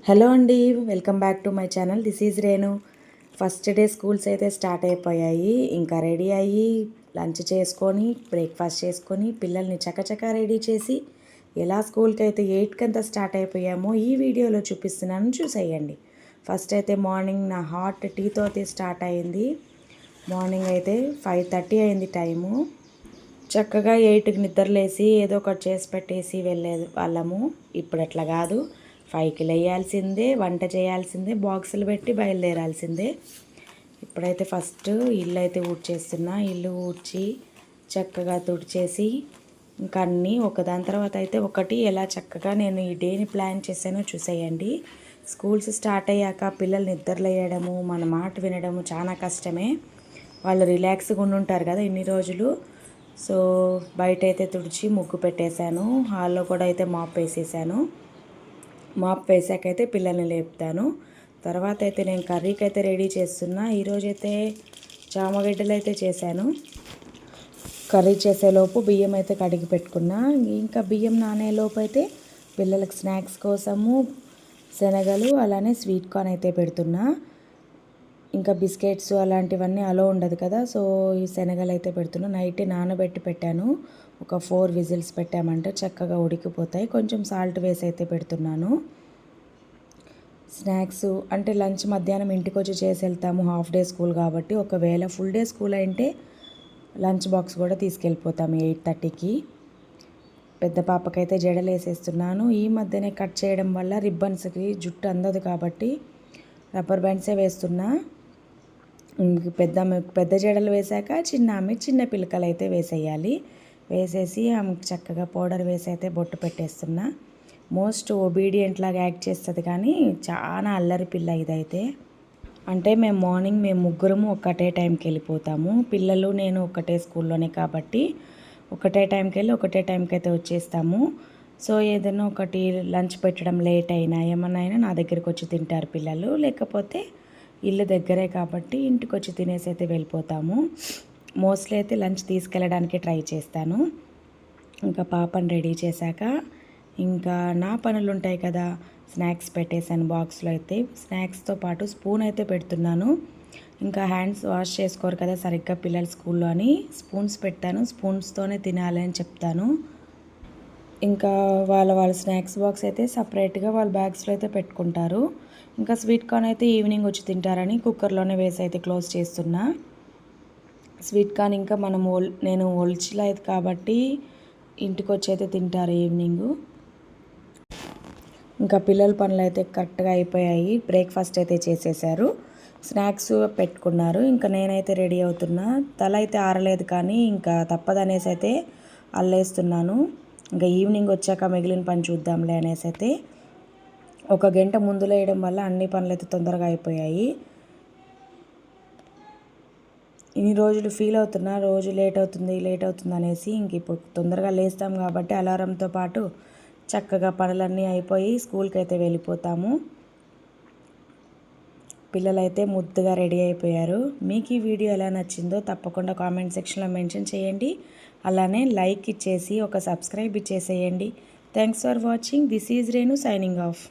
Hello అండి, welcome back to my channel. This is Renu. First day schools అయితే start అయిపోయాయి. ఇంకా రెడీ అయ్యి లంచ్ చేసుకొని బ్రేక్ఫాస్ట్ చేసుకొని పిల్లల్ని చకచకా రెడీ చేసి ఎలా స్కూల్కి అయితే 8కి అంతా స్టార్ట్ అయిపోయామో ఈ వీడియోలో చూపిస్తున్నాను, చూసేయండి. ఫస్ట్ అయితే మార్నింగ్ నా హాట్ టీతో అయితే స్టార్ట్ అయింది. మార్నింగ్ అయితే 5:30 అయింది టైము. చక్కగా 8కి నిద్రలేసి ఏదో ఒకటి చేసి పెట్టేసి వెళ్ళేది వాళ్ళము. ఇప్పుడు అట్లా కాదు, 5కి లేయాల్సిందే, వంట చేయాల్సిందే, బాక్సులు పెట్టి బయలుదేరాల్సిందే. ఇప్పుడైతే ఫస్ట్ ఇల్లు అయితే ఊడ్చేస్తున్నా. ఇల్లు ఊడ్చి చక్కగా తుడిచేసి ఇంకా అన్నీ ఒకదాని తర్వాత అయితే ఒకటి ఎలా చక్కగా నేను ఈ డేని ప్లాన్ చేశానో చూసేయండి. స్కూల్స్ స్టార్ట్ అయ్యాక పిల్లలు నిద్రలేయడము, మన మాట వినడము చాలా కష్టమే. వాళ్ళు రిలాక్స్గా ఉండుంటారు కదా ఇన్ని రోజులు. సో బయట అయితే తుడిచి ముగ్గు పెట్టేశాను. హాల్లో కూడా అయితే మాప్ వేసేసాను. మాప్ వేసాకైతే పిల్లల్ని లేపుతాను. తర్వాత అయితే నేను కర్రీకి అయితే రెడీ చేస్తున్నా. ఈరోజైతే చామగడ్డలు అయితే చేశాను. కర్రీ చేసేలోపు బియ్యం అయితే కడిగి పెట్టుకున్నా. ఇంకా బియ్యం నానేలోపు అయితే పిల్లలకి స్నాక్స్ కోసము శనగలు అలానే స్వీట్ కార్న్ అయితే పెడుతున్నా. ఇంకా బిస్కెట్స్ అలాంటివన్నీ అలో ఉండదు కదా, సో ఈ శనగలు అయితే పెడుతున్నా. నైట్ నానబెట్టి పెట్టాను. ఒక 4 విజిల్స్ పెట్టామంటే చక్కగా ఉడికిపోతాయి. కొంచెం సాల్ట్ వేసి అయితే పెడుతున్నాను. స్నాక్స్ అంటే లంచ్ మధ్యాహ్నం ఇంటికి వచ్చి చేసి వెళ్తాము. హాఫ్ డే స్కూల్ కాబట్టి, ఒకవేళ ఫుల్ డే స్కూల్ అంటే లంచ్ బాక్స్ కూడా తీసుకెళ్ళిపోతాము 8:30కి. పెద్ద పాపకైతే జడలు వేసేస్తున్నాను. ఈ మధ్యనే కట్ చేయడం వల్ల రిబ్బన్స్కి జుట్టు అందదు కాబట్టి రబ్బర్ బ్యాండ్సే వేస్తున్నా. పెద్ద జడలు వేసాక చిన్న పిలకలు అయితే వేసేయాలి. వేసేసి ఆమెకు చక్కగా పౌడర్ వేసి అయితే బొట్టు పెట్టేస్తున్నా. మోస్ట్ ఒబీడియంట్ లాగా యాక్ట్ చేస్తుంది, కానీ చాలా అల్లరి పిల్ల ఇదైతే. అంటే మేము ముగ్గురము ఒకటే టైంకి వెళ్ళిపోతాము. పిల్లలు నేను ఒకటే స్కూల్లోనే కాబట్టి ఒకటే టైంకి వెళ్ళి ఒకటే టైంకి అయితే వచ్చేస్తాము. సో ఏదైనా ఒకటి లంచ్ పెట్టడం లేట్ అయినా ఏమన్నా అయినా నా దగ్గరికి వచ్చి తింటారు పిల్లలు. లేకపోతే ఇల్లు దగ్గరే కాబట్టి ఇంటికి వచ్చి తినేసి అయితే వెళ్ళిపోతాము. మోస్ట్లీ అయితే లంచ్ తీసుకెళ్ళడానికి ట్రై చేస్తాను. ఇంకా పాపను రెడీ చేశాక ఇంకా నా పనులు ఉంటాయి కదా, స్నాక్స్ పెట్టేశాను బాక్స్లో అయితే. స్నాక్స్తో పాటు స్పూన్ అయితే పెడుతున్నాను. ఇంకా హ్యాండ్స్ వాష్ చేసుకోరు కదా సరిగ్గా పిల్లలు స్కూల్లో అని స్పూన్స్ పెట్టాను. స్పూన్స్తోనే తినాలి అని చెప్తాను. ఇంకా వాళ్ళ స్నాక్స్ బాక్స్ అయితే సపరేట్గా వాళ్ళ బ్యాగ్స్లో అయితే పెట్టుకుంటారు. ఇంకా స్వీట్ కార్న్ అయితే ఈవినింగ్ వచ్చి తింటారని కుక్కర్లోనే వేసి అయితే క్లోజ్ చేస్తున్నా. స్వీట్ కార్న్ ఇంకా నేను ఒలిచలేదు కాబట్టి ఇంటికి వచ్చి అయితే తింటారు ఈవినింగు. ఇంకా పిల్లల పనులు అయితే కరెక్ట్గా అయిపోయాయి. బ్రేక్ఫాస్ట్ అయితే చేసేసారు, స్నాక్స్ పెట్టుకున్నారు. ఇంకా నేనైతే రెడీ అవుతున్నా. తల అయితే ఆరలేదు కానీ ఇంకా తప్పదనేసి అయితే అల్లేస్తున్నాను. ఇంకా ఈవినింగ్ వచ్చాక మిగిలిన పని చూద్దాంలే అనేసి అయితే 1 గంట ముందు లేయడం వల్ల అన్ని పనులు అయితే తొందరగా అయిపోయాయి. ఇన్ని రోజులు ఫీల్ అవుతున్నా, రోజు లేట్ అవుతుంది అనేసి. ఇంక ఇప్పుడు తొందరగా లేస్తాం కాబట్టి అలారంతో పాటు చక్కగా పనులన్నీ అయిపోయి స్కూల్కి అయితే వెళ్ళిపోతాము. పిల్లలైతే ముద్దుగా రెడీ అయిపోయారు. మీకు ఈ వీడియో ఎలా నచ్చిందో తప్పకుండా కామెంట్ సెక్షన్లో మెన్షన్ చేయండి. అలానే లైక్ ఇచ్చేసి ఒక సబ్స్క్రైబ్ ఇచ్చేసేయండి. Thanks for watching. This is Renu signing off.